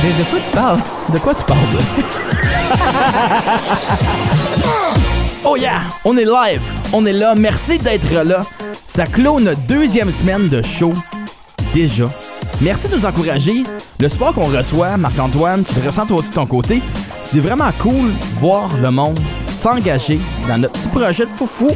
De quoi tu parles? De quoi tu parles, là? Oh yeah! On est live! On est là. Merci d'être là. Ça clôt notre deuxième semaine de show. Déjà. Merci de nous encourager. Le support qu'on reçoit, Marc-Antoine, tu le ressens toi aussi de ton côté. C'est vraiment cool de voir le monde s'engager dans notre petit projet de foufou.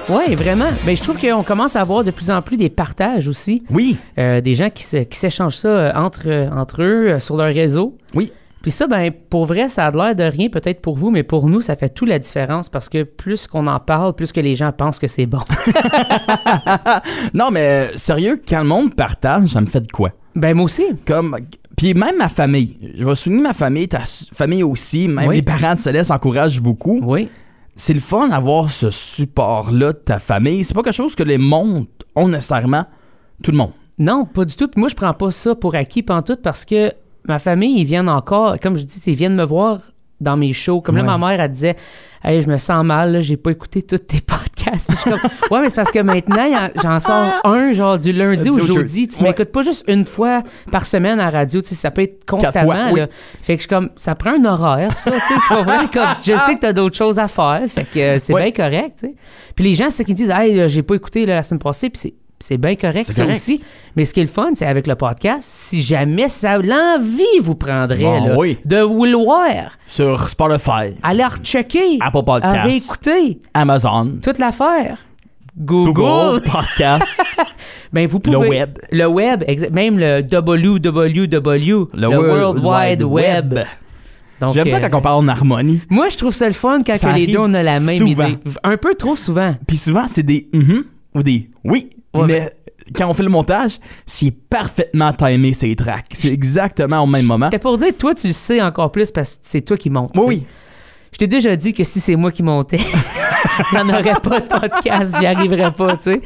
Oui, vraiment. Ben, je trouve qu'on commence à avoir de plus en plus des partages aussi. Oui. Des gens qui s'échangent ça entre eux sur leur réseau. Oui. Puis ça, ben, pour vrai, ça a l'air de rien peut-être pour vous, mais pour nous, ça fait toute la différence parce que plus qu'on en parle, plus que les gens pensent que c'est bon. Non, mais sérieux, quand le monde partage, ça me fait de quoi? Ben, moi aussi. Puis même ma famille. Je vais souligner ma famille, ta famille aussi. Même Oui. les parents de Céleste encouragent beaucoup. Oui. C'est le fun d'avoir ce support-là de ta famille. C'est pas quelque chose que les mondes ont nécessairement tout le monde. Non, pas du tout. Puis moi, je prends pas ça pour acquis pantoute parce que ma famille, ils viennent encore, comme je dis, ils viennent me voir dans mes shows. Comme là, Ouais. ma mère, elle disait « Hey, je me sens mal, là, j'ai pas écouté tous tes podcasts. » Puis je suis comme « Ouais, mais c'est parce que maintenant, j'en sors un, genre du lundi au jeudi. Tu Ouais. m'écoutes pas juste une fois par semaine à la radio. Tu sais, ça peut être constamment. fois, oui. Là. Fait que je suis comme, ça prend un horaire, ça. Tu sais, c'est vrai, comme, je sais que t'as d'autres choses à faire. Fait que c'est Ouais. bien correct. Tu sais. Puis les gens, ceux qui disent « Hey, là, j'ai pas écouté là, la semaine passée. » Puis c'est bien correct, C'est ça correct. aussi. Mais ce qui est le fun, c'est avec le podcast, si jamais ça l'envie vous prendrait Bon, là, oui. de vous le voir, Sur Spotify, aller rechecker, Apple Podcasts, à réécouter Amazon, toute l'affaire. Google. Podcast, Ben, vous pouvez. le web. Le web, même le www, le World Wide Web. Donc, J'aime ça quand on parle en harmonie. moi, je trouve ça le fun quand Ça que les arrive deux, on a la même souvent. idée. Un peu trop souvent. Puis souvent, c'est des ou des oui. Ouais, mais quand on fait le montage, c'est parfaitement timé ces tracks. C'est exactement au même moment. C'était pour dire, toi, tu le sais encore plus parce que c'est toi qui montes. tu sais. Oui. Je t'ai déjà dit que si c'est moi qui montais, il n'y en aurait pas de podcast, j'y arriverais pas, tu sais.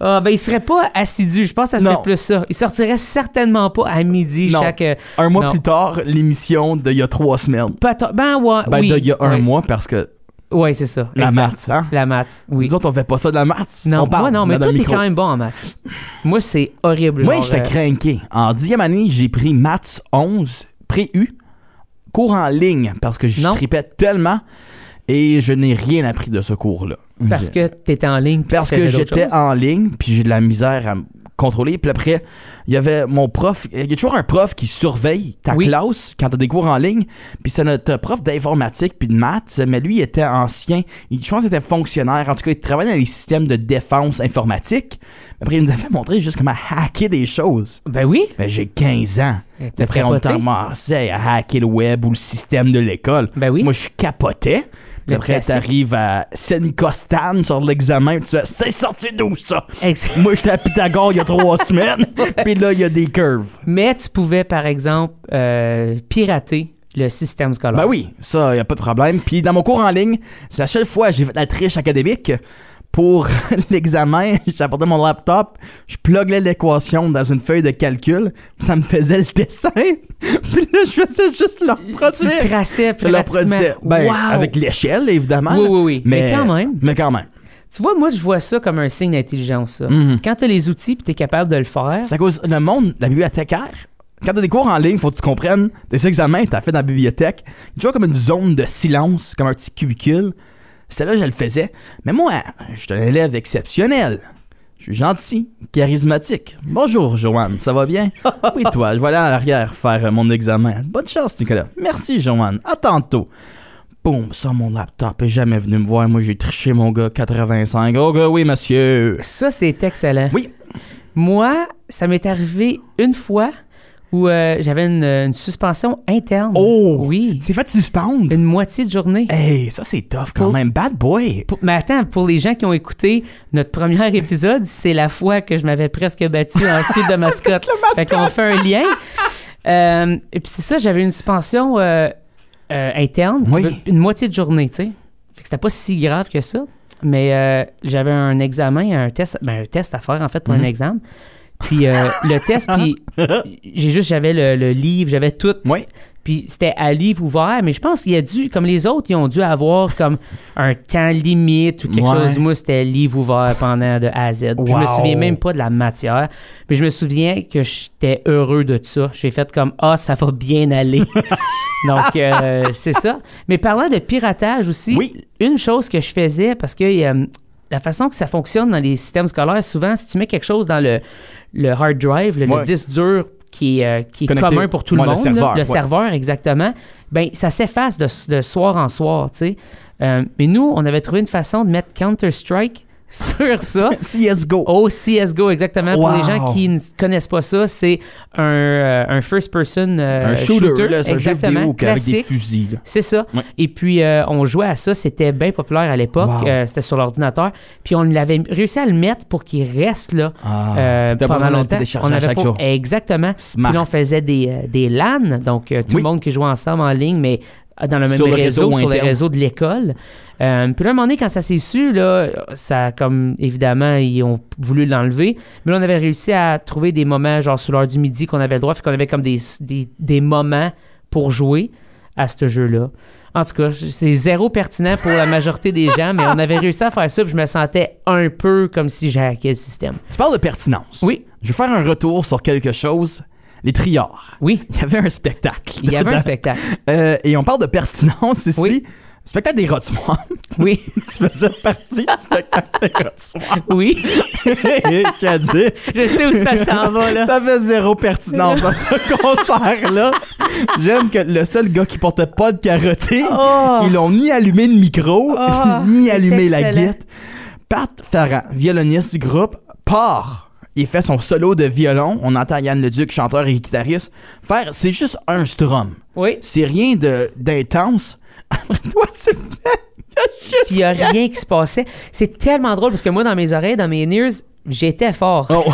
Ah, ben, il serait pas assidu, je pense que ça serait Non. plus ça. Il sortirait certainement pas à midi Non. chaque... Un mois non. plus tard, l'émission d'il y a 3 semaines. Ben, ouais, Ben, oui. d'il y a un Ouais. mois parce que Ouais, c'est ça. la exact. maths, hein? La maths, oui. Nous autres, on fait pas ça de la maths. Non, on parle, moi non, mais dans toi, le t'es micro. quand même bon en maths. Moi, c'est horrible. Moi, genre, j'étais craqué. En 10e année, j'ai pris maths 11, pré-U, cours en ligne parce que je Non. tripais tellement et je n'ai rien appris de ce cours-là. parce que t'étais en ligne. puis Parce tu que faisais d'autres j'étais choses. en ligne, puis j'ai de la misère à me contrôler. Puis après, il y avait mon prof. Il y a toujours un prof qui surveille ta Oui. classe quand tu as des cours en ligne. Puis c'est notre prof d'informatique puis de maths, mais lui, il était ancien. Je pense qu'il était fonctionnaire. En tout cas, il travaillait dans les systèmes de défense informatique. Après, il nous a fait montrer juste comment hacker des choses. Ben oui. Ben, j'ai 15 ans. T'as Après, on capoté. commençait à hacker le web ou le système de l'école. Ben oui. Moi, je capotais. Puis Le après, classique. t'arrives à Seine-Costane sur l'examen, tu fais « C'est sorti d'où, ça? » Ex- Moi, j'étais à Pythagore il y a 3 semaines, puis là, il y a des curves. Mais tu pouvais, par exemple, pirater le système scolaire. Ben oui, ça, il a pas de problème. Puis dans mon cours en ligne, c'est la seule fois que j'ai fait la triche académique. Pour l'examen, j'apportais mon laptop, je pluguais l'équation dans une feuille de calcul, puis ça me faisait le dessin. Puis là, je faisais juste leur Tu produire. traçais Je leur pratiquement. produisais, ben, Wow! avec l'échelle, évidemment. Oui, oui, oui. Mais quand même. Mais quand même. Tu vois, moi, je vois ça comme un signe d'intelligence, ça. Mhm. Quand tu as les outils et tu es capable de le faire, C'est à cause le monde, la bibliothécaire. Quand t'as des cours en ligne, faut que tu comprennes tes examens que t'as fait dans la bibliothèque. Tu vois comme une zone de silence, comme un petit cubicule. Celle-là, je le faisais. Mais moi, je suis un élève exceptionnel. Je suis gentil, charismatique. Bonjour, Joanne, ça va bien? Oui, toi, je vais aller à l'arrière faire mon examen. Bonne chance, Nicolas. Merci, Joanne. À tantôt. Boum, ça, mon laptop est jamais venu me voir. Moi, j'ai triché, mon gars, 85. Oh, gars, oui, monsieur. ça, c'est excellent. Oui. Moi, ça m'est arrivé une fois où j'avais une suspension interne. Oh! Oui. C'est fait suspendre. Une moitié de journée. Hey, ça, c'est tough quand Pour- même. Bad boy. Mais attends, pour les gens qui ont écouté notre premier épisode, c'est la fois que je m'avais presque battu ensuite de mascotte. Fait qu'on fait un lien. Et puis c'est ça, j'avais une suspension interne, Oui. une moitié de journée, tu sais. Fait que c'était pas si grave que ça. Mais j'avais un examen, un test à faire en fait pour un examen. Puis le test, puis j'avais le livre, j'avais tout. Oui. Puis c'était à livre ouvert, mais je pense qu'il y a dû, comme les autres, ils ont dû avoir comme un temps limite ou quelque chose. Moi, c'était livre ouvert pendant de A à Z. Puis je me souviens même pas de la matière, mais je me souviens que j'étais heureux de ça. J'ai fait comme, ça va bien aller. Donc, c'est ça. Mais parlant de piratage aussi, une chose que je faisais, parce que la façon que ça fonctionne dans les systèmes scolaires, souvent, si tu mets quelque chose dans le hard drive, le disque dur qui est commun pour tout le monde, le serveur, exactement, ben ça s'efface de soir en soir, tu sais. Mais nous, on avait trouvé une façon de mettre Counter-Strike sur ça. CSGO. Oh, CSGO, exactement. Pour les gens qui ne connaissent pas ça, c'est un first-person un shooter. Là, c'est exactement, un jeu vidéo classique. avec des fusils. Là. C'est ça. Ouais. Et puis, on jouait à ça. C'était bien populaire à l'époque. C'était sur l'ordinateur. Puis, on avait réussi à le mettre pour qu'il reste là pendant longtemps. On avait chaque jour. Exactement. Smart. Puis là, on faisait des LAN, donc tout le monde qui jouait ensemble en ligne, mais dans le même réseau, sur les réseaux de l'école. Puis là, à un moment donné, quand ça s'est su, là, ça, comme évidemment, ils ont voulu l'enlever. Mais là, on avait réussi à trouver des moments, genre sur l'heure du midi, qu'on avait le droit, fait qu'on avait comme des moments pour jouer à ce jeu-là. En tout cas, c'est zéro pertinent pour la majorité des gens, mais on avait réussi à faire ça, puis je me sentais un peu comme si j'ai hacké le système. Tu parles de pertinence. Oui. Je vais faire un retour sur quelque chose. Les triards. Oui. Il y avait un spectacle. Il y avait un spectacle. Et on parle de pertinence ici. Oui. Spectacle des Rotswamp. Oui. Tu faisais partie du spectacle des Rotswamp. Oui. Je tiens à dire. Je sais où ça s'en va, là. Ça fait zéro pertinence dans ce concert-là. J'aime que le seul gars qui portait pas de carotté, ils l'ont ni allumé le micro, ni allumé la guitare. Pat Ferrand, violoniste du groupe, part. Il fait son solo de violon. On entend Yann Leduc, chanteur et guitariste, faire, c'est juste un strum. Oui. C'est rien d'intense. Après toi, tu le fais. Puis il n'y a rien qui se passait. C'est tellement drôle parce que moi, dans mes oreilles, dans mes ears, j'étais fort. Oh.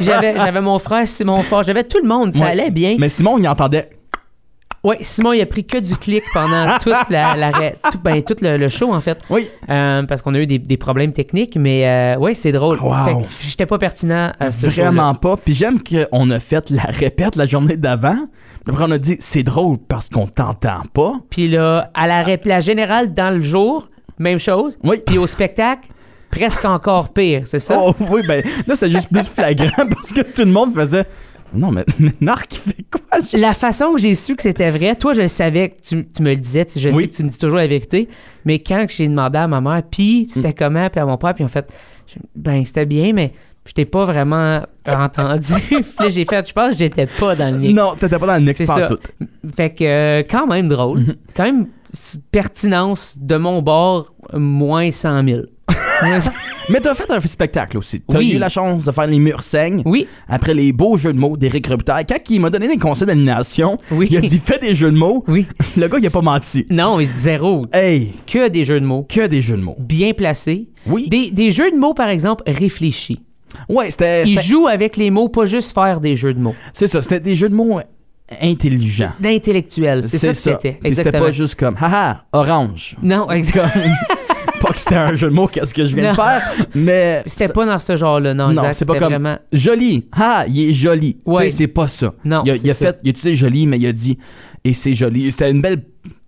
j'avais mon frère Simon fort. J'avais tout le monde. Ça allait bien. Mais Simon, il entendait. Oui, Simon, il a pris que du clic pendant tout le show, en fait. Oui. Parce qu'on a eu des problèmes techniques, mais oui, c'est drôle. Fait que j'étais pas pertinent à ce show-là. Vraiment pas. Puis j'aime qu'on a fait la répète la journée d'avant. Puis après, on a dit, c'est drôle parce qu'on t'entend pas. Puis là, à la générale, dans le jour, même chose. Oui. Puis au spectacle, presque encore pire, c'est ça? Oh oui, ben là, c'est juste plus flagrant parce que tout le monde faisait... Non, mais Narc, il fait quoi? La façon que j'ai su que c'était vrai, toi, je le savais que tu me le disais, je sais que tu me dis toujours la vérité, mais quand j'ai demandé à ma mère, puis c'était comment, puis à mon père, puis en fait, ben c'était bien, mais je t'ai pas vraiment entendu. Puis là, j'ai fait, je pense que j'étais pas dans le mix. Non, t'étais pas dans le mix, pas tout. Fait que, quand même drôle. Quand même, pertinence de mon bord, moins 100 000. Mais t'as fait un spectacle aussi. T'as eu la chance de faire Les Murs saignent. Oui. Après les beaux jeux de mots d'Éric Robitaille. Quand il m'a donné des conseils d'animation, il a dit fais des jeux de mots. Oui. Le gars, il a pas menti. Non, il se zéro. Hey. Que des jeux de mots. Que des jeux de mots. Bien placés. Oui. Des jeux de mots, par exemple, réfléchis. Ouais, c'était. Il joue avec les mots, pas juste faire des jeux de mots. C'est ça, c'était des jeux de mots intelligents. D'intellectuel. C'est ça que c'était. Exactement. C'était pas juste comme haha, orange. Non, exactement. Pas que c'était un jeu de mots, qu'est-ce que je viens de faire, mais... C'était pas dans ce genre-là, non, exact. C'est pas comme vraiment... joli. Ah, il est joli. Ouais. Tu sais, c'est pas ça. Non, il a utilisé joli, mais il a dit et c'est joli. C'était une belle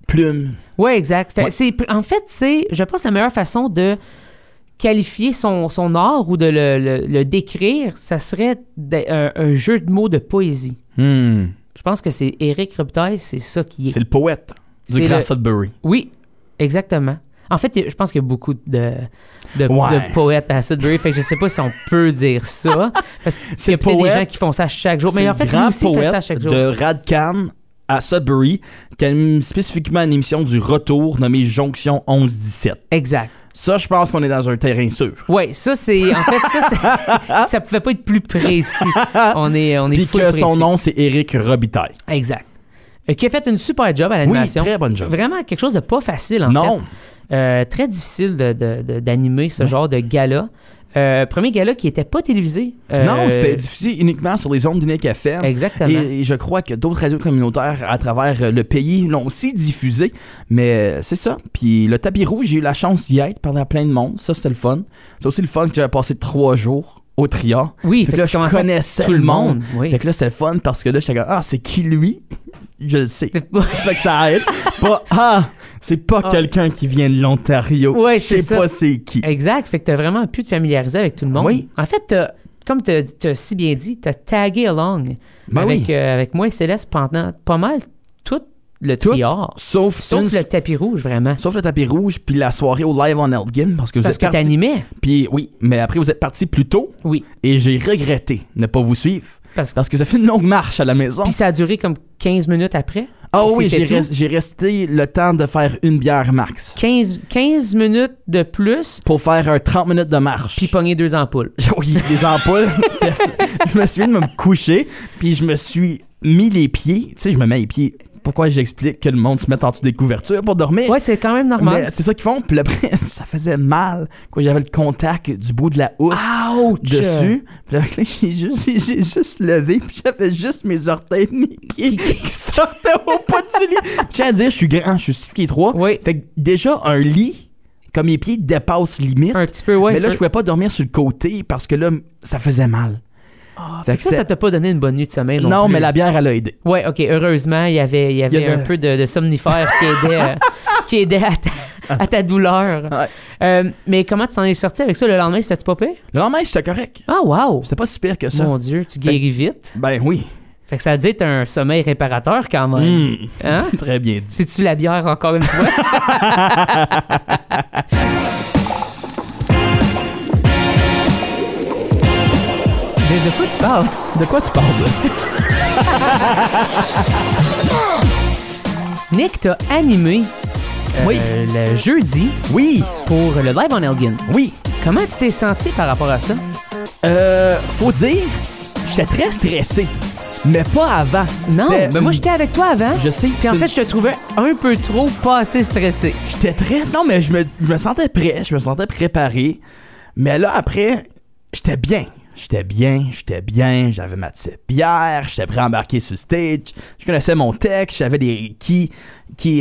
plume. Oui, exact. En fait, je pense que la meilleure façon de qualifier son art ou de le décrire, ça serait un jeu de mots de poésie. Je pense que c'est Éric Robitaille, c'est ça qui est. C'est le poète du Grand Sudbury. Oui, exactement. En fait, je pense qu'il y a beaucoup de poètes à Sudbury, fait que je sais pas si on peut dire ça. Parce qu'il y a peut-être des gens qui font ça chaque jour. Mais en fait, lui aussi fait ça chaque jour. De Radcan à Sudbury, qui anime spécifiquement une émission du Retour nommée Jonction 11-17. Exact. Ça, je pense qu'on est dans un terrain sûr. Oui, ça, c'est... En fait, ça pouvait pas être plus précis. On est puis full que précis. son nom, c'est Éric Robitaille. Exact. Qui a fait une super job à l'animation. Oui, très bonne job. Vraiment quelque chose de pas facile, en fait. Non. Très difficile d'animer ce genre de gala. Premier gala qui n'était pas télévisé. Non, c'était diffusé uniquement sur les ondes d'Unique FM. Exactement. Et je crois que d'autres radios communautaires à travers le pays l'ont aussi diffusé. Mais c'est ça. Puis le tapis rouge, j'ai eu la chance d'y être, parler à plein de monde. Ça, c'était le fun. C'est aussi le fun que j'avais passé 3 jours au Tria. Oui, fait que là, je connaissais tout le monde. Oui. Fait que là, c'était le fun parce que là, j'étais comme, c'est qui lui? je le sais. Fait que ça aide. C'est pas quelqu'un qui vient de l'Ontario. Ouais, je sais pas c'est qui. Exact. Fait que t'as vraiment pu te familiariser avec tout le monde. Oui. En fait, comme t'as si bien dit, t'as tagué along avec moi et Céleste pendant pas mal tout le triard. Sauf le tapis rouge, vraiment. Sauf le tapis rouge, puis la soirée au Live on Elgin, parce que vous êtes partis. t'animais. Puis oui, mais après vous êtes partis plus tôt. Oui. Et j'ai regretté ne pas vous suivre. Parce que ça fait une longue marche à la maison. Puis ça a duré comme 15 minutes après. Ah oui, j'ai resté le temps de faire une bière max. 15 minutes de plus. Pour faire un 30 minutes de marche. Puis pogner 2 ampoules. Oui, des ampoules. Je me souviens de me coucher, puis je me suis mis les pieds. Tu sais, je me mets les pieds. Pourquoi j'explique que le monde se met en dessous des couvertures pour dormir? Ouais, c'est quand même normal. Mais c'est ça qu'ils font. Puis après, ça faisait mal. J'avais le contact du bout de la housse dessus. Puis là, j'ai juste levé. Puis j'avais juste mes orteils, mes pieds qui sortaient au pas du lit. Puis je tiens à dire, je suis grand, je suis 6 pieds 3. Oui. Fait que déjà, un lit, comme mes pieds dépassent limite. Un petit peu, ouais. Mais là, je pouvais pas dormir sur le côté parce que là, ça faisait mal. Fait que ça t'a pas donné une bonne nuit de sommeil non plus. Mais la bière, elle a aidé. Ouais, OK. Heureusement, il y avait un peu de somnifère qui aidait à ta douleur. Ouais. Mais comment tu t'en es sorti avec ça? Le lendemain, c'était-tu pas pire? Le lendemain, c'était correct. Ah, wow! C'était pas si pire que ça. Mon Dieu, tu guéris vite. Ben oui. Fait que ça a dit être un sommeil réparateur quand même. Hein? Très bien dit. C'est-tu la bière encore une fois? De quoi tu parles? De quoi tu parles? Nick, t'as animé le jeudi pour le Live on Elgin. Oui. Comment tu t'es senti par rapport à ça? Faut dire, j'étais très stressé. Mais pas avant. Non, mais moi j'étais avec toi avant. Je sais. Puis en fait, je te trouvais un peu trop pas assez stressé. J'étais très... Non, mais je me sentais prêt. Je me sentais préparé. Mais là, après, j'étais bien. J'avais ma petite bière. J'étais prêt à embarquer sur stage. Je connaissais mon texte. Je savais qui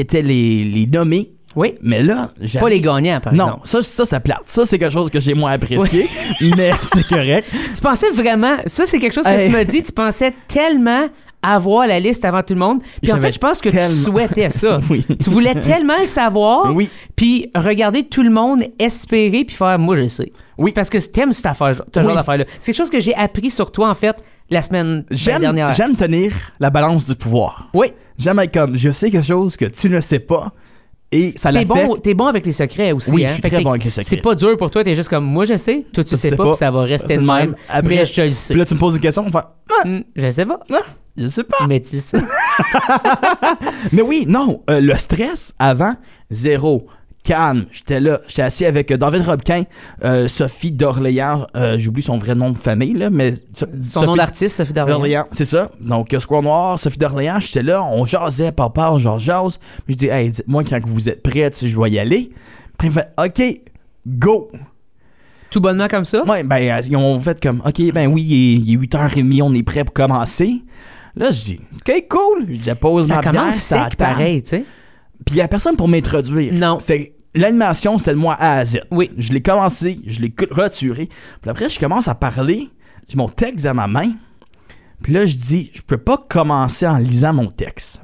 étaient les nommés. Oui. Mais là, pas les gagnants, par exemple. Non, ça plate. Ça, c'est quelque chose que j'ai moins apprécié. Mais c'est correct. Tu pensais vraiment... Ça, c'est quelque chose que tu m'as dit. Tu pensais tellement avoir la liste avant tout le monde. Puis en fait, je pense que tu souhaitais ça. Oui. Tu voulais tellement le savoir. Oui. Puis regarder tout le monde espérer puis faire « Moi, je sais ». Oui. Parce que t'aimes cette affaire, ce genre d'affaire-là. C'est quelque chose que j'ai appris sur toi, en fait, la semaine dernière. J'aime tenir la balance du pouvoir. Oui. J'aime être comme, je sais quelque chose que tu ne sais pas. Et ça l'a fait. T'es bon avec les secrets aussi. Oui, hein? je suis très bon avec les secrets. C'est pas dur pour toi, t'es juste comme, moi je sais, toi tu sais pas, puis ça va rester de même. Après, mais je te le sais. Puis là, tu me poses une question, on fait, je sais pas. Je sais pas. Mais tu sais. Mais oui, non, le stress avant, zéro. Calme, j'étais assis avec David Robquin, Sophie d'Orléans, j'oublie son vrai nom de famille, là, mais... Son nom d'artiste, Sophie d'Orléans. C'est ça, donc Square Noir, Sophie d'Orléans, j'étais là, on jasait, papa, on jase. Je dis, hey, dites-moi quand vous êtes prêts, tu sais, je dois y aller. Puis il fait, OK, go! Tout bonnement comme ça? Ouais, ben, ils ont fait comme, OK, ben oui, il est 8h30, on est prêt pour commencer. Là, je dis, OK, cool, je dépose ma bière, ça sec, pareil, tu sais. Puis il n'y a personne pour m'introduire. Non. Fait l'animation, c'était de moi A à Z. Oui. Je l'ai commencé, je l'ai clôturé. Puis après, je commence à parler. J'ai mon texte dans ma main. Puis là, je dis, je peux pas commencer en lisant mon texte.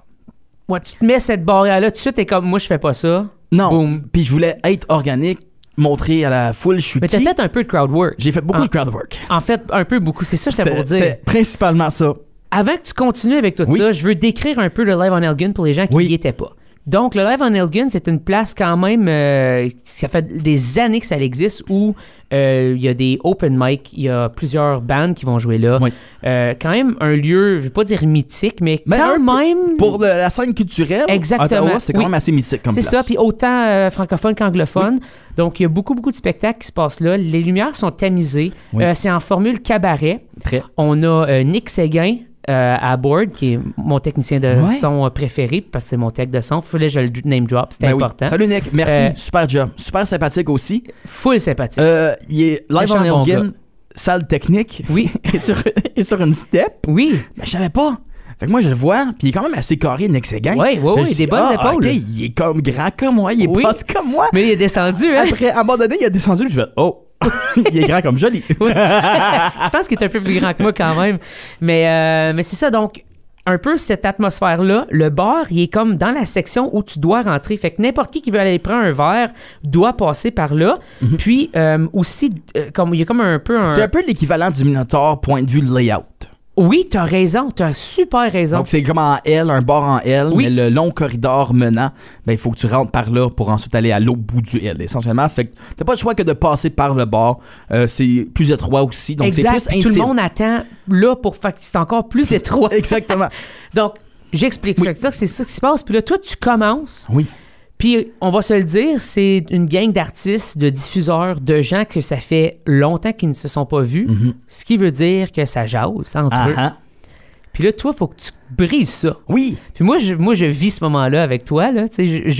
Ouais, tu te mets cette barrière-là tout de suite, t'es comme, moi, je fais pas ça. Non. Boom. Puis je voulais être organique, montrer à la foule, je suis Mais t'as fait un peu de crowd work. J'ai fait beaucoup de crowd work. En fait, un peu beaucoup. C'est ça, c'est pour dire. C'est principalement ça. Avant que tu continues avec tout ça, je veux décrire un peu le Live on Elgin pour les gens qui n'y étaient pas. Donc, le Live on Elgin, c'est une place quand même, ça fait des années que ça existe, où il y a des open mic, il y a plusieurs bands qui vont jouer là. Oui. Quand même un lieu, je ne vais pas dire mythique, mais quand même... Pour la scène culturelle, exactement. Ottawa, c'est quand même assez mythique comme place. C'est ça, puis autant francophone qu'anglophone. Oui. Donc, il y a beaucoup de spectacles qui se passent là. Les lumières sont tamisées. Oui. C'est en formule cabaret. Très. On a Nick Séguin, à board, qui est mon technicien de son préféré, parce que c'est mon tech de son. Fallait que je le name drop, c'était important. Oui. Salut Nick, merci, super job. Super sympathique aussi. Full sympathique. Il est live on Elgin, salle technique. Oui. et sur une step. Oui. Mais je savais pas. Fait que moi, je le vois, puis il est quand même assez carré, Nick Séguin. Oui, des bonnes épaules. OK, il est comme grand comme moi, il est petit comme moi. Mais il est descendu, hein. Après, à un moment donné, il a descendu, je fais « Oh! » Il est grand comme joli. Je pense qu'il est un peu plus grand que moi quand même. Mais c'est ça, donc, un peu cette atmosphère-là, le bar, il est comme dans la section où tu dois rentrer. Fait que n'importe qui veut aller prendre un verre doit passer par là. Puis aussi, comme il y a comme un peu un... C'est un peu l'équivalent du Minotaur point de vue layout. Oui, t'as raison, t'as super raison. Donc, c'est comme en L, un bar en L, Oui. mais le long corridor menant, ben, il faut que tu rentres par là pour ensuite aller à l'autre bout du L, essentiellement. Fait que t'as pas le choix que de passer par le bar. C'est plus étroit aussi, donc exact, c'est plus puis tout intime. le monde attend là pour faire que c'est encore plus étroit. Exactement. Donc, j'explique Oui. ça. C'est ça qui se passe. Puis là, toi, tu commences. Oui. Puis, on va se le dire, c'est une gang d'artistes, de diffuseurs, de gens que ça fait longtemps qu'ils ne se sont pas vus. Ce qui veut dire que ça jase entre eux. Puis là, toi, il faut que tu brises ça. Oui. Puis moi, je vis ce moment-là avec toi. Là.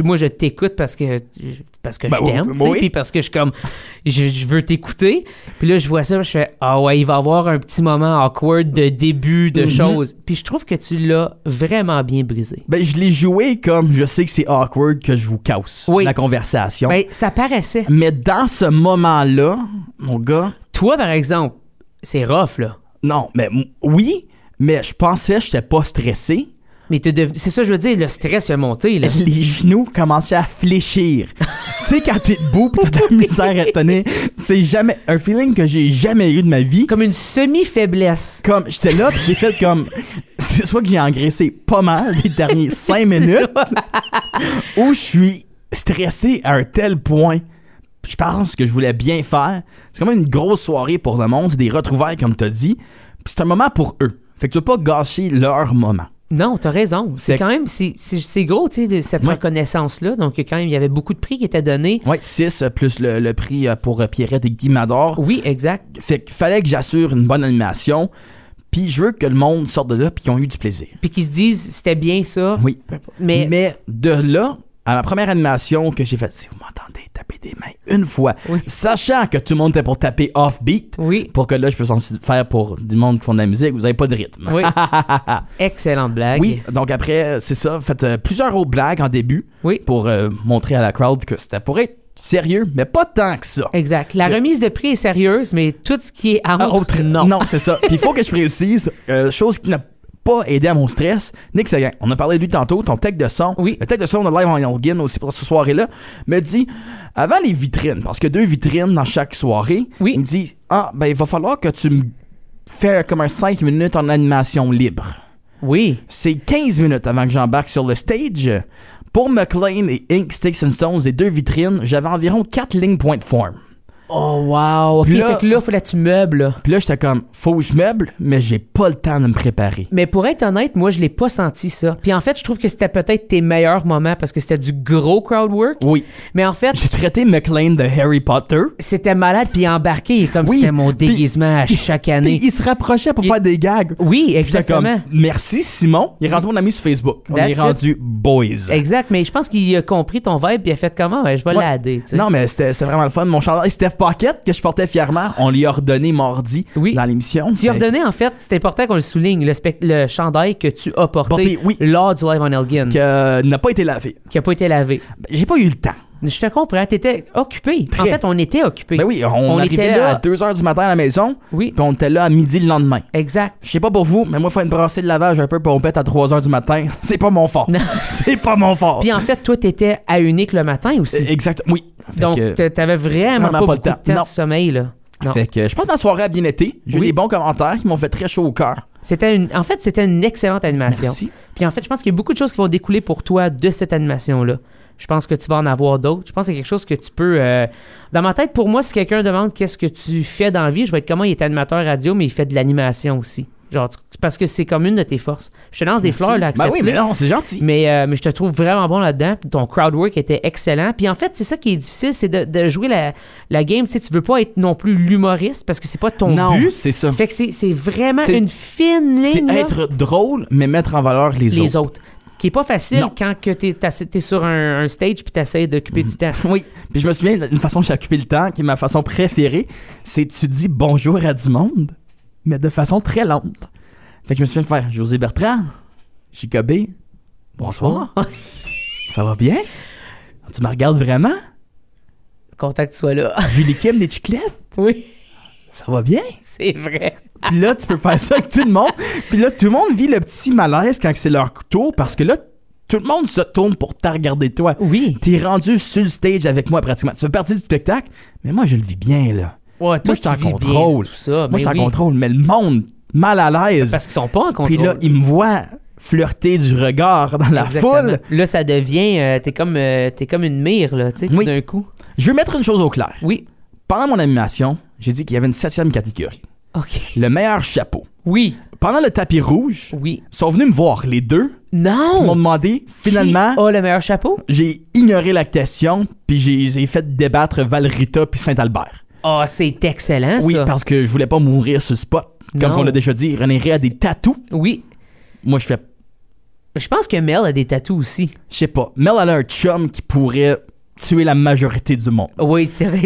Moi, je t'écoute parce que je t'aime. Oui. Puis parce que je veux t'écouter. Puis là, je vois ça, je fais, ah ouais, il va y avoir un petit moment awkward de début de choses. Puis je trouve que tu l'as vraiment bien brisé. Ben, je l'ai joué comme je sais que c'est awkward que je vous casse la conversation. Ben, ça paraissait. Mais dans ce moment-là, mon gars... Toi, par exemple, c'est rough, là. Non, mais oui, mais je pensais que j'étais pas stressé. Mais c'est ça, je veux dire, le stress a monté, là. Les genoux commençaient à fléchir. Tu sais, quand t'es debout pis t'as de la misère à tenir, c'est jamais un feeling que j'ai jamais eu de ma vie. Comme une semi-faiblesse. Comme, j'étais là pis j'ai fait comme... C'est soit que j'ai engraissé pas mal les derniers 5 minutes, ou je suis stressé à un tel point. Je pense que je voulais bien faire. C'est comme une grosse soirée pour le monde, c'est des retrouvailles comme t'as dit. Puis c'est un moment pour eux. Fait que tu veux pas gâcher leur moment. Non, t'as raison. C'est quand même, c'est gros, tu sais, cette reconnaissance-là. Donc, quand même, il y avait beaucoup de prix qui étaient donnés. Oui, 6 plus le prix pour Pierrette et Guy Mador. Oui, exact. Fait qu'il fallait que j'assure une bonne animation. Puis je veux que le monde sorte de là puis qu'ils ont eu du plaisir. Puis qu'ils se disent, c'était bien ça. Oui. Mais de là, à ma première animation que j'ai faite, si vous m'entendez taper des mains une fois, sachant que tout le monde était pour taper off-beat, pour que là, je peux s'en faire pour du monde qui font de la musique, vous avez pas de rythme. Oui. Excellente blague. Oui, donc après, c'est ça, faites plusieurs autres blagues en début pour montrer à la crowd que c'était pour être sérieux, mais pas tant que ça. Exact. La remise de prix est sérieuse, mais tout ce qui est entre, non. Non, c'est ça. Puis il faut que je précise, chose qui n'a pas aidé à mon stress, Nick Seguin, on a parlé de lui tantôt, ton tech de son, le tech de son de Live on Elgin aussi pour cette soirée-là, me dit, avant les vitrines, parce que 2 vitrines dans chaque soirée, il me dit, ben il va falloir que tu me fasses comme un 5 minutes en animation libre. Oui. C'est 15 minutes avant que j'embarque sur le stage. Pour McLean et Ink, Sticks and Stones, les 2 vitrines, j'avais environ 4 lignes point de forme. Oh, wow. OK, fait que là, il fallait que tu meubles. Là. Puis là, j'étais comme, faut que je meuble, mais j'ai pas le temps de me préparer. Mais pour être honnête, moi, je l'ai pas senti ça. Puis en fait, je trouve que c'était peut-être tes meilleurs moments parce que c'était du gros crowd work. Oui. Mais en fait... J'ai traité McLean de Harry Potter. C'était malade, puis embarqué, comme c'était mon déguisement à chaque année. Puis il se rapprochait pour faire des gags. Oui, exactement. Comme, merci Simon. Il est rendu mon ami sur Facebook. On est rendu boys. Exact, mais je pense qu'il a compris ton vibe puis il a fait comment? Je vais l'aider. Non, mais c'était vraiment le fun. Mon chandail Steph Pocket que je portais fièrement, on lui a redonné mardi dans l'émission. Tu lui as redonné, en fait, c'est important qu'on le souligne, le chandail que tu as porté lors du Live on Elgin. Qui n'a pas été lavé. Qui n'a pas été lavé. J'ai pas eu le temps. Je te comprends, t'étais occupé. En fait, on était occupé. Ben oui, on arrivait à 2h du matin à la maison, puis on était là à midi le lendemain. Exact. Je sais pas pour vous, mais moi, faire une brassée de lavage un peu pompette à 3h du matin, c'est pas mon fort. C'est pas mon fort. Puis en fait, toi, t'étais à Unique le matin aussi. Exact, oui. Donc, t'avais vraiment pas beaucoup de temps de sommeil, là. Non. Fait que je pense que ma soirée a bien été. J'ai eu des bons commentaires qui m'ont fait très chaud au cœur. C'était une excellente animation. Merci. Puis en fait, je pense qu'il y a beaucoup de choses qui vont découler pour toi de cette animation-là. Je pense que tu vas en avoir d'autres. Je pense que c'est quelque chose que tu peux... Dans ma tête, pour moi, si quelqu'un demande qu'est-ce que tu fais dans la vie, je vais être comment il est animateur radio, mais il fait de l'animation aussi. Genre, parce que c'est comme une de tes forces. Je te lance des fleurs, là, accepte-le. Ben oui, mais non, c'est gentil. Mais je te trouve vraiment bon là-dedans. Ton crowd work était excellent. Puis en fait, c'est ça qui est difficile, c'est de jouer la game. Tu sais, tu veux pas être non plus l'humoriste parce que c'est pas ton but. Non, c'est ça. Fait que c'est vraiment une fine ligne. C'est être drôle, mais mettre en valeur les autres. Qui est pas facile quand que t'es sur un stage puis t'essaies d'occuper du temps. Oui, puis je me souviens d'une façon que j'ai occupé le temps, qui est ma façon préférée, c'est tu dis bonjour à du monde, mais de façon très lente. Fait que je me souviens de faire José Bertrand, Jicobé, bonsoir. Ça va bien? Tu me regardes vraiment? Content que tu sois là. Julie Kim des chiclettes? Oui. Ça va bien? C'est vrai. Puis là, tu peux faire ça avec tout le monde. Puis là, tout le monde vit le petit malaise quand c'est leur tour parce que là, tout le monde se tourne pour te regarder toi. Oui. T'es rendu sur le stage avec moi pratiquement. Tu fais partie du spectacle, mais moi, je le vis bien, là. Ouais, toi, moi, je suis en tu vis contrôle. bien, tout ça. Moi, je suis en contrôle, mais le monde, mal à l'aise. Parce qu'ils sont pas en contrôle. Puis là, ils me voient flirter du regard dans la Exactement. foule. Là, ça devient... t'es comme une mire, là, tu sais, tout d'un coup. Je veux mettre une chose au clair. Oui. Pendant mon animation, j'ai dit qu'il y avait une 7e catégorie. OK. Le meilleur chapeau. Oui. Pendant le tapis rouge, Oui. ils sont venus me voir, les deux. Non! Ils m'ont demandé, finalement... Qui a le meilleur chapeau? J'ai ignoré la question, puis j'ai fait débattre Valrita puis Saint-Albert. Ah, c'est excellent, Oui, ça. parce que je voulais pas mourir sur le spot. Comme Non. on l'a déjà dit, René Ré a des tatous. Oui. Moi, je fais... Je pense que Mel a des tatous aussi. Je sais pas. Mel, elle a un chum qui pourrait tuer la majorité du monde. Oui, c'est vrai.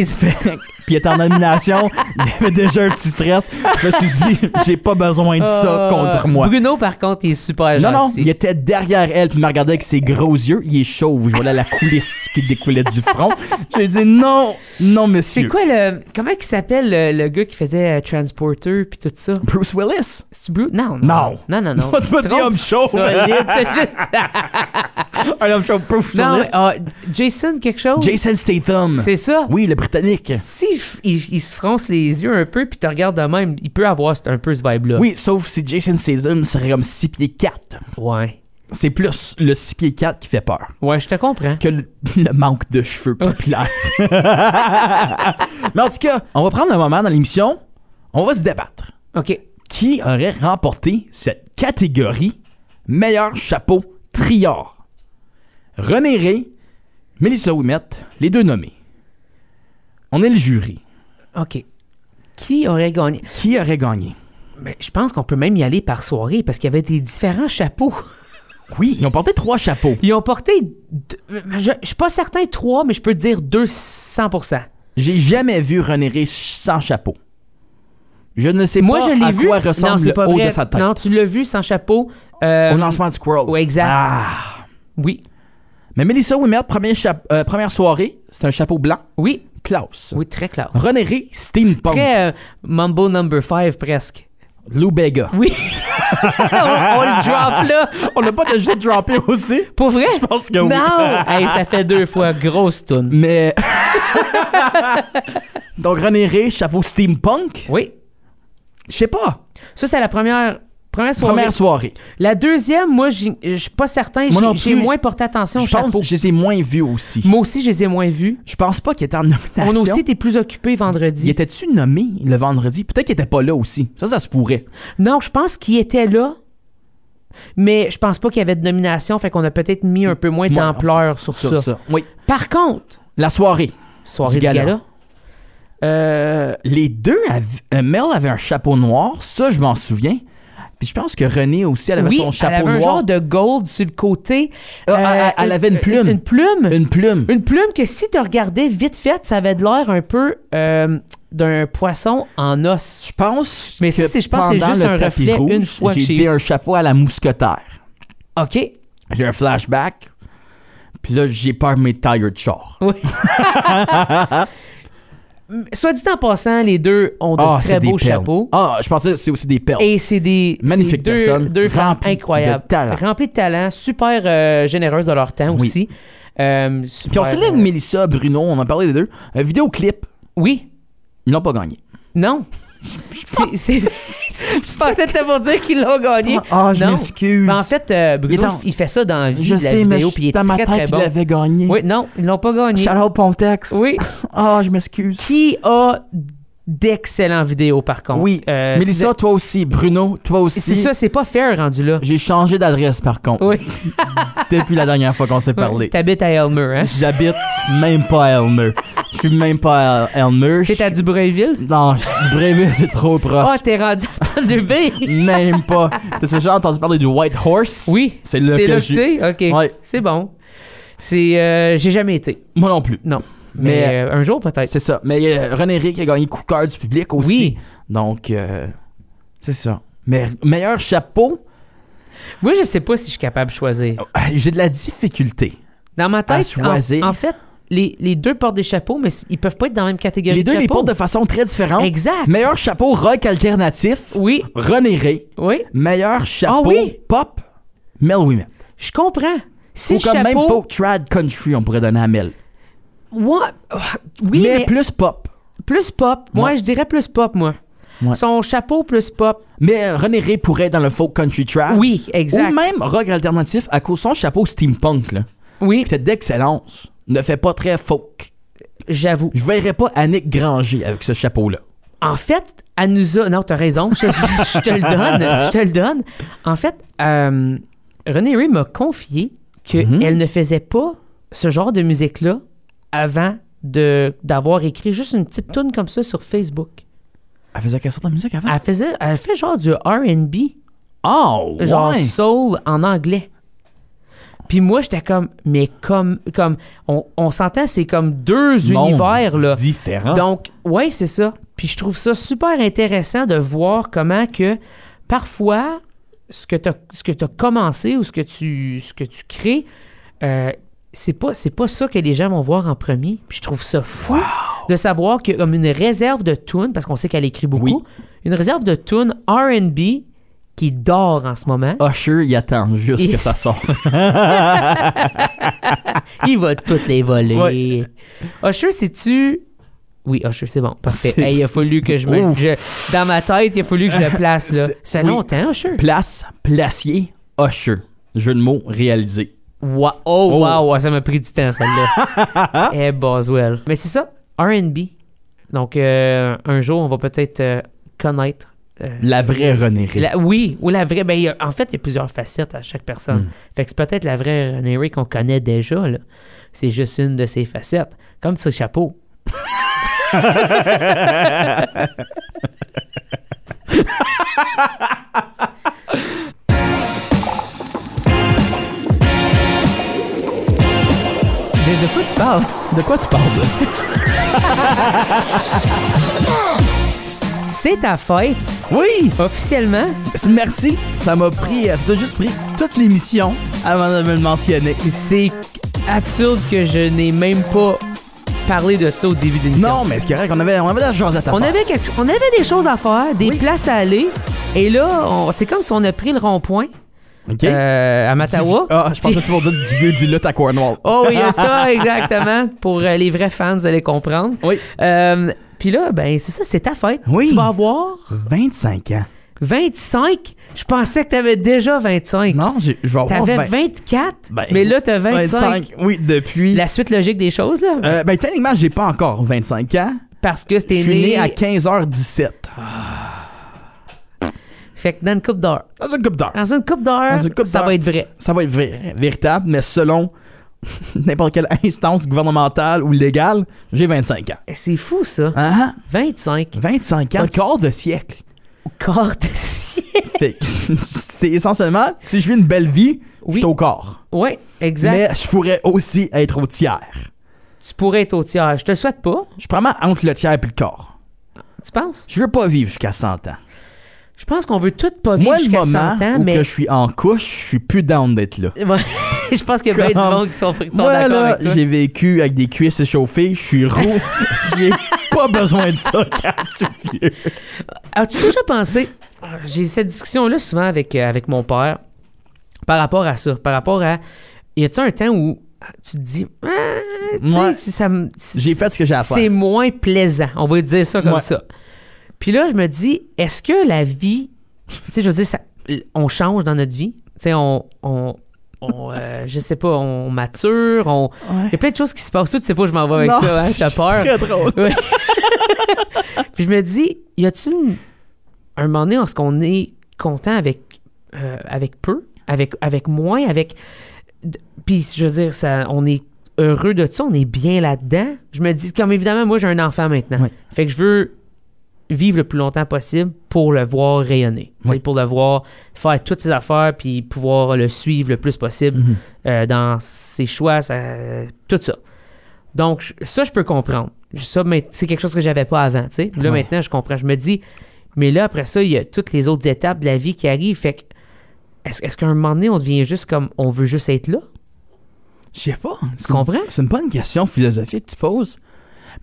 Puis il était en nomination, il avait déjà un petit stress. Je me suis dit, j'ai pas besoin de ça contre moi. Bruno, par contre, il est super Non, non, gentil. il était derrière elle, puis il m'a regardé avec ses gros yeux. Il est chauve. Je voyais la coulisse qui découlait du front. J'ai dit, non, non, monsieur. C'est quoi le... Comment il s'appelle le gars qui faisait Transporter puis tout ça? Bruce Willis? C'est Bruce? Non, Non. Non, non, non. Moi, tu m'as dit homme chauve. Solide, t'as juste... Un homme chauve, Bruce Non, Willis. Jason quelque chose? Jason Statham. C'est ça. Oui, le Britannique. Si il se fronce les yeux un peu puis te regarde de même, il peut avoir un peu ce vibe-là. Oui, sauf si Jason Statham serait comme 6 pieds 4. Ouais. C'est plus le 6 pieds 4 qui fait peur Ouais, je te comprends. que le manque de cheveux populaire. Mais en tout cas, on va prendre un moment dans l'émission. On va se débattre. OK. Qui aurait remporté cette catégorie meilleur chapeau triard? René Ré, Mélissa Ouimette, les deux nommés. On est le jury. OK. Qui aurait gagné? Qui aurait gagné? Mais je pense qu'on peut même y aller par soirée parce qu'il y avait des différents chapeaux. Oui, ils ont porté 3 chapeaux. Ils ont porté... Je suis pas certain 3, mais je peux te dire 200%. J'ai jamais vu René Ré sans chapeau. Je ne sais Moi, pas je l'ai à vu. quoi Non, ressemble c'est le pas haut vrai. de sa tête. Non, tu l'as vu sans chapeau. Au lancement du Squirrel. Oui, exact. Ah. Oui. Mais Mélissa Ouimette, première soirée, c'est un chapeau blanc. Oui. Klaus. Oui, très classe. René Ré, steampunk. Très Mambo number 5 presque. Lou Bega. Oui. on le drop là. On l'a pas déjà droppé aussi? Pour vrai? Je pense que oui. Non! Hey, ça fait 2 fois. Grosse toune. Mais... Donc René Ré, chapeau steampunk. Oui. Je sais pas. Ça, c'était la première soirée. Première soirée. La deuxième, moi, je suis pas certain. Moi non J'ai plus. moins porté attention au Je pense chapeau. que je les ai moins vus aussi. Moi aussi, je les ai moins vus. Je pense pas qu'il était en nomination. On a aussi été plus occupés vendredi. Il était-tu nommé le vendredi? Peut-être qu'il était pas là aussi. Ça se pourrait. Non, je pense qu'il était là, mais je pense pas qu'il y avait de nomination, fait qu'on a peut-être mis un peu moins d'ampleur sur ça. Oui. Par contre, La soirée. soirée Du du gala. gala. Les deux, Mel avait un chapeau noir. Ça, je m'en souviens. Puis je pense que René aussi, elle avait Oui, son chapeau elle avait noir. un genre de gold sur le côté. Elle avait une plume. Une plume. Une plume. Une plume que si tu regardais vite fait, ça avait de l'air un peu d'un poisson en os. Je pense Mais que ça, je pense que c'est pendant juste le un tapis reflet rouge, une fois j'ai chez dit eux. un chapeau à la mousquetaire. OK. J'ai un flashback. Puis là, j'ai peur de mes tires de char. Oui. Soit dit en passant, les deux ont de très c'est des beaux perles. chapeaux. Ah, je pensais que c'est aussi des perles. Et c'est des Magnifiques c'est personnes, deux femmes remplies incroyables. de talent. Remplies de talent, super généreuses de leur temps Oui. aussi. Puis on s'élève Mélissa, Bruno, on en parlait des deux. Un vidéoclip, Oui. ils l'ont pas gagné. Non. Je pensais te pour dire qu'ils l'ont gagné. Ah, je Non. m'excuse. Mais en fait, Bruno, il fait ça dans la vie Je de la sais, mais vidéo, puis il est dans ma très, tête, très il bon. l'avait gagné. Oui, non, ils l'ont pas gagné. Charles Pontex. Oui. Ah, je m'excuse. Qui a d'excellentes vidéos, par contre. Oui. Mélissa, c'est- toi aussi. Bruno, toi aussi. C'est ça, c'est pas fair rendu là. J'ai changé d'adresse, par contre. Oui. Depuis la dernière fois qu'on s'est parlé. T'habites à Elmer, hein? J'habite même pas à Elmer. Je suis même pas à Elmer. T'es à Dubreuilville? Non, Bréville, c'est trop proche. Ah, t'es rendu à Thunder Bay? Même pas. T'as déjà entendu parler du White Horse? Oui. C'est là C'est que là je que t'es? OK. Ouais. C'est bon. J'ai jamais été. Moi non plus. Non. Mais un jour, peut-être. C'est ça. Mais René Ré qui a gagné coup de cœur du public aussi. Oui. Donc, c'est ça. Mais meilleur chapeau, Moi, je sais pas si je suis capable de choisir. j'ai de la difficulté. Dans ma À tête, choisir. en fait, les deux portent des chapeaux, mais ils peuvent pas être dans la même catégorie Les de deux les chapeaux. portent de façon très différente. Exact. Meilleur chapeau rock alternatif, Oui, René Ray. oui, Meilleur chapeau oui. pop, Mel Ouimet. je comprends. Si Ou le comme même chapeau... folk trad country, on pourrait donner à Mel. Ouais, oui, mais plus pop. plus pop. Moi, Ouais. je dirais plus pop, moi. Ouais. Son chapeau plus pop. Mais René Ray pourrait être dans le folk country trad. Oui, exact. Ou même rock alternatif à cause de son chapeau steampunk, là. Oui, Peut-être d'excellence. Ne fait pas très folk. j'avoue. Je verrais pas Annick Granger avec ce chapeau-là. En fait, elle nous a... Non, t'as raison, je te le donne. En fait, René Ray m'a confié qu'elle ne faisait pas ce genre de musique-là avant d'avoir écrit juste une petite toune comme ça sur Facebook. Elle faisait quelle sorte de musique avant? Elle fait genre du R&B, Oh, genre ouais. soul en anglais. Puis moi, j'étais comme... Mais comme on s'entend, c'est comme deux Monde univers, là. différent. Donc, ouais, c'est ça. Puis je trouve ça super intéressant de voir comment que parfois, ce que t'as commencé ou ce que tu crées, c'est pas ça que les gens vont voir en premier. Puis je trouve ça fou de savoir qu'il y a comme une réserve de tunes, parce qu'on sait qu'elle écrit beaucoup, Oui. une réserve de tunes R&B qui dort en ce moment. Usher, il attend juste Et- que ça sorte. Il va toutes les voler. Ouais. Usher, c'est-tu... Oui, Usher, c'est bon. Parfait. C'est- Hey, il a fallu que Ouf. dans ma tête, il a fallu que je le place, là. C'est- Ça fait oui. longtemps, Usher. Placier, Usher. Jeu de mots réalisé. Oh, wow, ça m'a pris du temps, celle-là. Eh, Boswell. Mais c'est ça, R&B. Donc, un jour, on va peut-être connaître... La vraie René Ray. Oui, ou la vraie... Ben, en fait, il y a plusieurs facettes à chaque personne. Fait que c'est peut-être la vraie René Ray qu'on connaît déjà, là. C'est juste une de ses facettes. Comme ce chapeau. De quoi tu parles? De quoi tu parles, là? C'est ta fête, Oui! officiellement. Merci. Ça t'a juste pris toute l'émission avant de me le mentionner. C'est absurde que je n'ai même pas parlé de ça au début de l'émission. Non, mais c'est correct, on avait de la chose à ta On avait des choses à faire, des Oui. places à aller. Et là, c'est comme si on a pris le rond-point OK? à Mattawa. Je pensais que tu vas dire du vieux du lutte à Cornwall. Oh, il y a ça, exactement. Pour les vrais fans, vous allez comprendre. Oui. Puis là, ben, c'est ça, c'est ta fête. Oui. Tu vas avoir 25 ans. 25. Je pensais que t'avais déjà 25. Non, je vais avoir T'avais 20. 24, Ben, mais là, t'as 25. Oui, depuis... La suite logique des choses, là. Ben, techniquement, j'ai pas encore 25 ans. Parce que Je c'était suis né... né à 15h17. Fait que dans une coupe d'heure. Dans une coupe d'heure. Dans une coupe d'heure, Dans une coupe ça d'heure. va être vrai. Ça va être véritable, mais selon n'importe quelle instance gouvernementale ou légale, j'ai 25 ans. C'est fou, ça. Ah, 25. 25 ans, As-tu- quart de siècle. Au quart de siècle. Fait que c'est essentiellement, si je vis une belle vie, je suis Oui. au quart. Ouais, exact. Mais je pourrais aussi être au tiers. Tu pourrais être au tiers. Je te le souhaite pas. Je suis vraiment entre le tiers et le quart. Tu penses? Je veux pas vivre jusqu'à 100 ans. Je pense qu'on veut tout pas vivre Moi, le jusqu'à 100 moment ans, où mais... que je suis en couche, je suis plus down d'être là. Ouais, je pense qu'il y a bien du Comme- monde qui sont Moi, d'accord là, avec toi. j'ai vécu avec des cuisses échauffées, je suis roux, j'ai pas besoin de ça quand je suis vieux. As-tu déjà pensé... J'ai cette discussion-là souvent avec mon père par rapport à ça. Par rapport à... Y a-tu un temps où tu te dis... tu sais, Ouais. si ça me... J'ai fait ce que j'ai à C'est faire. moins plaisant. On va dire ça comme Ouais. ça. Puis là, je me dis, est-ce que la vie... Tu sais, je veux dire, on change dans notre vie. Tu sais, je sais pas, on mature, Ouais. il y a plein de choses qui se passent. Tu sais pas où je m'en vais avec Non, ça, hein? J'ai c'est peur. très drôle. Ouais. Puis je me dis, y a-tu un moment donné, est-ce qu'on est content avec peu, avec moins, puis je veux dire, on est heureux de ça, on est bien là-dedans. Je me dis, comme évidemment, moi j'ai un enfant maintenant, Ouais. fait que je veux vivre le plus longtemps possible pour le voir rayonner, tu sais, Oui. pour le voir faire toutes ses affaires, puis pouvoir le suivre le plus possible dans ses choix, tout ça. Donc, ça, je peux comprendre. Ça, mais c'est quelque chose que j'avais pas avant, tu sais. Là, Ouais. maintenant, je comprends. Je me dis, mais là, après ça, il y a toutes les autres étapes de la vie qui arrivent. Fait que, est-ce qu'à un moment donné, on devient juste comme, on veut juste être là? Je sais pas. Tu comprends? C'est une bonne question philosophique que tu poses.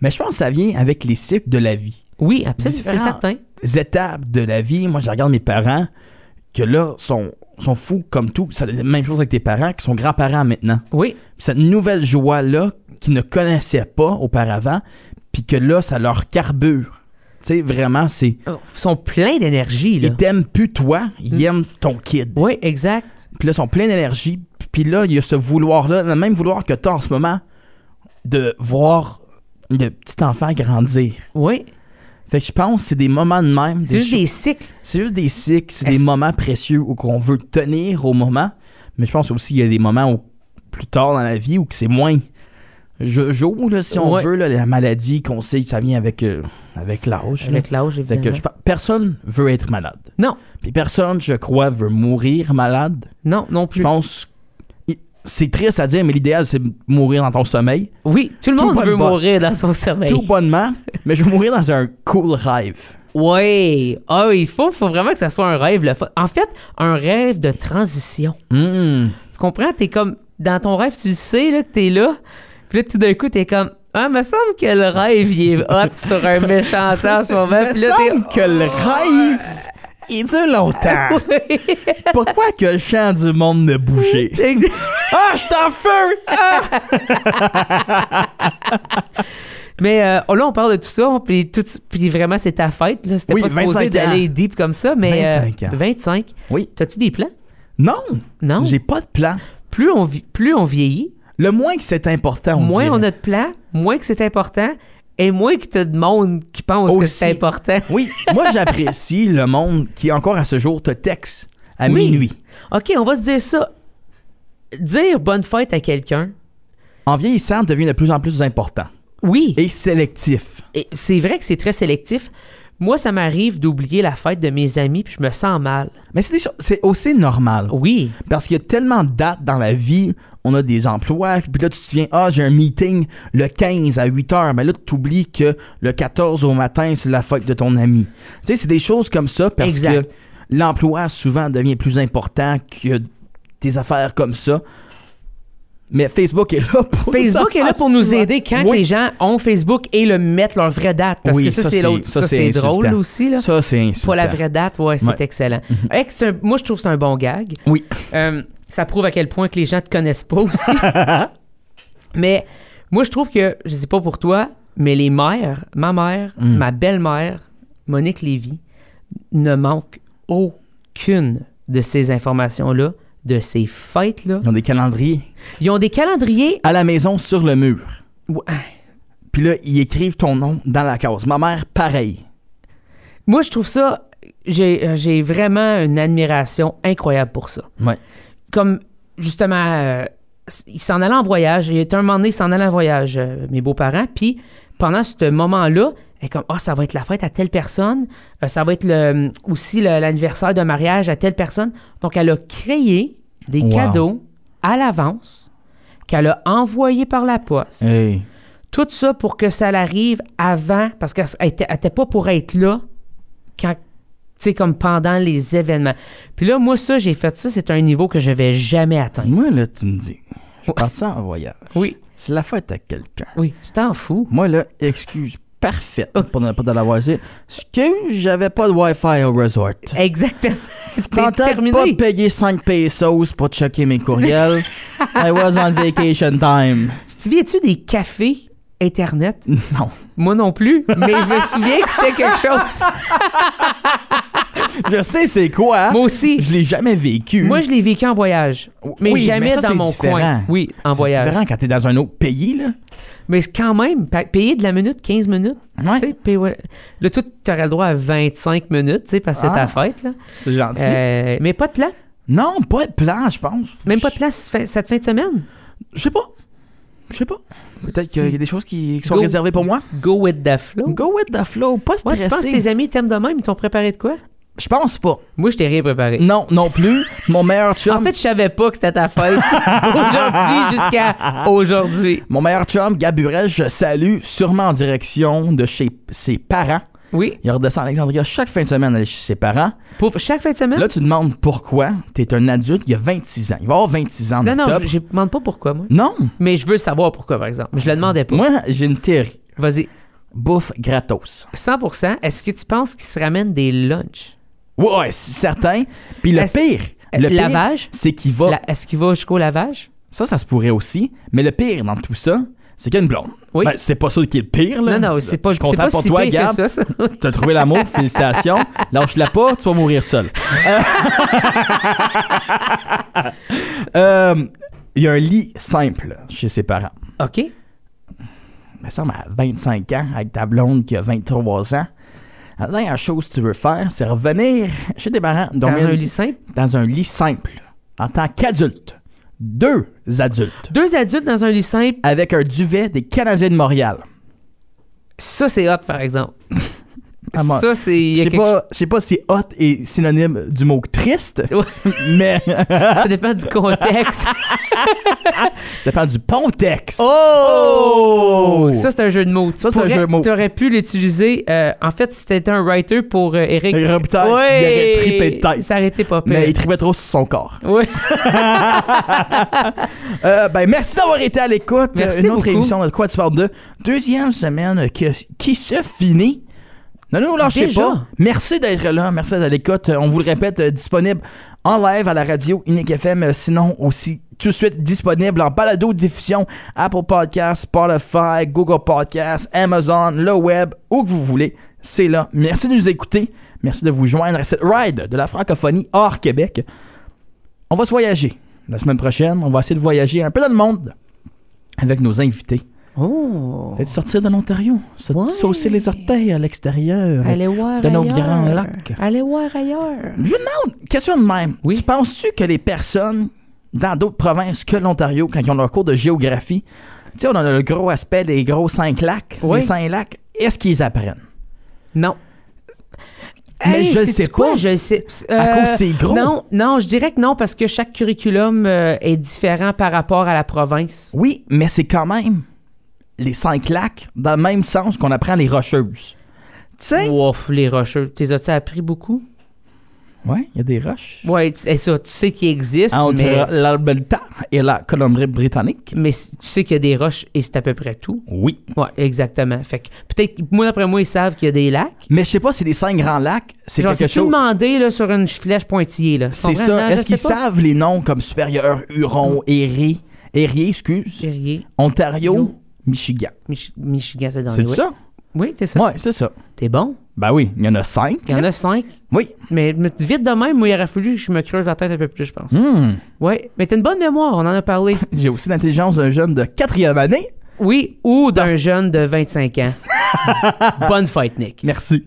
Mais je pense que ça vient avec les cycles de la vie. Oui, absolument, c'est certain. Étapes de la vie. Moi, je regarde mes parents, que là, sont fous comme tout. C'est la même chose avec tes parents, qui sont grands-parents maintenant. Oui. Puis cette nouvelle joie-là, qu'ils ne connaissaient pas auparavant, puis que là, ça leur carbure. Tu sais, vraiment, c'est... Ils sont pleins d'énergie, là. Ils t'aiment plus toi, ils aiment ton kid. Oui, exact. Puis là, ils sont pleins d'énergie. Puis là, il y a ce vouloir-là, le même vouloir que tu as en ce moment, de voir le petit enfant grandir. Oui. Fait que je pense que c'est des moments de même. C'est juste des cycles. C'est juste des cycles, c'est des moments précieux où on veut tenir au moment. Mais je pense aussi qu'il y a des moments où, plus tard dans la vie où c'est moins... joue, là, si on veut, là, la maladie qu'on sait que ça vient avec l'âge. Avec l'âge, évidemment. Personne veut être malade. Non. Puis personne, je crois, veut mourir malade. Non, non plus. Je pense... C'est triste à dire, mais l'idéal, c'est de mourir dans ton sommeil. Oui, tout le monde veut mourir dans son sommeil. Tout bonnement, mais je veux mourir dans un cool rêve. Oui. Ah, il faut vraiment que ça soit un rêve. En fait, un rêve de transition. Tu comprends? T'es comme... Dans ton rêve, tu sais là, que t'es là. Puis là, tout d'un coup, t'es comme... Ah, me semble que le rêve, il est hot sur un méchant temps en ce moment. Puis là, semble que le rêve... Il dure longtemps. Oui. Pourquoi que le champ du monde ne bougeait? Ah, je suis en feu! Ah! Mais là, on parle de tout ça, puis vraiment, c'est ta fête. Là. C'était pas supposé d'aller deep comme ça, mais... 25 ans. 25. Oui. T'as-tu des plans? Non. Non? J'ai pas de plan. Plus on vieillit... Le moins que c'est important, moins on a de plans, moins que c'est important... Et moi qui te demande, qui pense que c'est important. Oui, moi j'apprécie le monde qui encore à ce jour te texte à minuit. OK, on va se dire ça. Dire bonne fête à quelqu'un. En vieillissant, devient de plus en plus important. Oui. Et sélectif. Et c'est vrai que c'est très sélectif. Moi, ça m'arrive d'oublier la fête de mes amis puis je me sens mal. Mais c'est aussi normal. Oui. Parce qu'il y a tellement de dates dans la vie, on a des emplois, puis là tu te souviens, j'ai un meeting le 15 à 8h, mais là tu oublies que le 14 au matin, c'est la fête de ton ami. Tu sais, c'est des choses comme ça parce que l'emploi souvent devient plus important que des affaires comme ça. Mais Facebook est là pour nous aider quand les gens ont Facebook et le mettent leur vraie date. Parce que ça c'est l'autre. Ça, c'est drôle aussi. Là. Ça, c'est insultant. Pas la vraie date, c'est excellent. Moi, je trouve que c'est un bon gag. Oui. Ça prouve à quel point que les gens te connaissent pas aussi. Mais moi, je trouve que, je sais pas pour toi, mais les mères, ma mère, ma belle-mère, Monique Lévy, ne manquent aucune de ces informations-là, de ces fêtes-là. Ils ont des calendriers. Ils ont des calendriers... À la maison, sur le mur. Ouais. Puis là, ils écrivent ton nom dans la case. Ma mère, pareil. Moi, je trouve ça... J'ai vraiment une admiration incroyable pour ça. Ouais. Comme, justement, ils s'en allaient en voyage. Il y a un moment donné, ils s'en allaient en voyage, mes beaux-parents. Puis, pendant ce moment-là, elle est comme, ça va être la fête à telle personne. Ça va être aussi l'anniversaire de mariage à telle personne. Donc, elle a créé des cadeaux à l'avance qu'elle a envoyés par la poste. Hey. Tout ça pour que ça l'arrive avant, parce qu'elle n'était pas pour être là quand... Tu sais, comme pendant les événements. Puis là, moi, j'ai fait ça, c'est un niveau que je vais jamais atteindre. Moi, là, tu me dis, je suis parti en voyage. Oui. C'est la fête à quelqu'un. Oui, tu t'en fous. Moi, là, excuse parfaite pour ne pas de l'avoir dit. Excuse, j'avais pas de Wi-Fi au resort. Exactement. C'était terminé. Pas de payer 5 pesos pour checker mes courriels. I was on vacation time. Tu te souviens-tu des cafés Internet? Non. Moi non plus, mais je me souviens que c'était quelque chose. Je sais c'est quoi. Moi aussi. Je l'ai jamais vécu. Moi, je l'ai vécu en voyage. Mais jamais dans mon coin. Oui, en voyage. C'est différent quand t'es dans un autre pays, là. Mais quand même, payer de la minute, 15 minutes. Ouais. Là, toi, tu aurais le droit à 25 minutes, tu sais, parce que c'est ta fête, là. C'est gentil. Mais pas de plan? Non, pas de plan, je pense. Même pas de plan cette fin de semaine? Je sais pas. Peut-être qu'il y a des choses qui sont réservées pour moi. Go with the flow. Go with the flow, pas stressé. Tu penses que tes amis t'aiment de même? Ils t'ont préparé de quoi? Je pense pas. Moi, je t'ai rien préparé. Non plus. Mon meilleur chum... En fait, je savais pas que c'était ta fête. Aujourd'hui jusqu'à aujourd'hui. Mon meilleur chum, Gaburel, je salue, sûrement en direction de chez ses parents. Oui. Il redescend à Alexandria chaque fin de semaine aller chez ses parents. Pour chaque fin de semaine? Là, tu demandes pourquoi. T'es un adulte, il y a 26 ans. Il va avoir 26 ans en Non, octobre. je ne demande pas pourquoi, moi. Non. Mais je veux savoir pourquoi, par exemple. Je le demandais pas. Moi, j'ai une théorie. Vas-y. Bouffe gratos. 100%. Est-ce que tu penses qu'il se ramène des lunchs? Ouais, c'est certain. Puis le pire, lavage? C'est qu'il va... Est-ce qu'il va jusqu'au lavage? Ça se pourrait aussi. Mais le pire dans tout ça, c'est qu'il y a une blonde. Oui. Ben, c'est pas ça qui est le pire, là. Non, c'est pas, je suis content pour si toi, pire Gab. que ça. T'as trouvé l'amour, félicitations. Lâche-la pas, tu vas mourir seul. Il y a un lit simple chez ses parents. OK. Il me semble à 25 ans, avec ta blonde qui a 23 ans. La dernière chose que tu veux faire, c'est revenir chez tes parents. Dans un lit simple? Dans un lit simple. En tant qu'adulte. 2 adultes. 2 adultes dans un lit simple. Avec un duvet des Canadiens de Montréal. Ça, c'est hot, par exemple. Ça, c'est... Je sais pas si hot est synonyme du mot triste, mais... Ça dépend du contexte. Ça dépend du contexte. Oh! Ça, c'est un jeu de mots. Ça, c'est un jeu de mots. Tu aurais pu l'utiliser... en fait, si t'étais un writer pour Eric... Eric Robitaille, il aurait trippé de tête. Ça aurait été pas pire. Mais il trippait trop sur son corps. Oui. Merci d'avoir été à l'écoute. Merci Une autre beaucoup. émission de Quoi tu parles de. 2e semaine qui se finit. Ne nous lâchez Déjà? pas. Merci d'être là. Merci d'être à l'écoute. On vous le répète, disponible en live à la radio Unique FM. Sinon, aussi tout de suite disponible en balado-diffusion Apple Podcasts, Spotify, Google Podcasts, Amazon, le web, où que vous voulez. C'est là. Merci de nous écouter. Merci de vous joindre à cette ride de la francophonie hors Québec. On va se voyager. La semaine prochaine, on va essayer de voyager un peu dans le monde avec nos invités. Oh! Peut-être sortir de l'Ontario, saucer les orteils à l'extérieur Allez voir de nos ailleurs. grands lacs. Allez voir ailleurs. Je vous demande, question de même. Oui. Tu penses-tu que les personnes dans d'autres provinces que l'Ontario, quand ils ont leur cours de géographie, tu sais, on a le gros aspect des gros 5 lacs, Oui. les 5 lacs, est-ce qu'ils apprennent? Non. Mais je sais-tu sais quoi? pas. Je sais. À cause c'est gros. Non, je dirais que non, parce que chaque curriculum est différent par rapport à la province. Oui, mais c'est quand même les 5 lacs dans le même sens qu'on apprend les rocheuses. Tu sais? Ouf, les rocheux. T'es as-tu appris beaucoup? Oui, il y a des roches. Oui, ça, tu sais qu'ils existent, Entre mais l'Alberta et la Colombie-Britannique. tu sais qu'il y a des roches et c'est à peu près tout. Oui. Oui, exactement. Fait que peut-être, moi, d'après moi, ils savent qu'il y a des lacs. Mais je sais pas si les 5 grands lacs, c'est Genre, quelque si tu chose. demandais là, sur une flèche pointillée, là. C'est Comprends? ça. Non, Est-ce je qu'ils sais pas. savent les noms comme Supérieur, Huron, Erie, excuse, Erie, Ontario, Michigan? Michigan, c'est dans C'est l'ouest. ça? Oui, c'est ça. Ouais, c'est ça. T'es bon? Ben oui, il y en a 5. Il y en a 5. Oui. Mais vite de même, moi, il aurait fallu que je me creuse la tête un peu plus, je pense. Oui, mais t'as une bonne mémoire, on en a parlé. J'ai aussi l'intelligence d'un jeune de 4e année. Oui, ou d'un jeune de 25 ans. Bonne fête, Nick. Merci.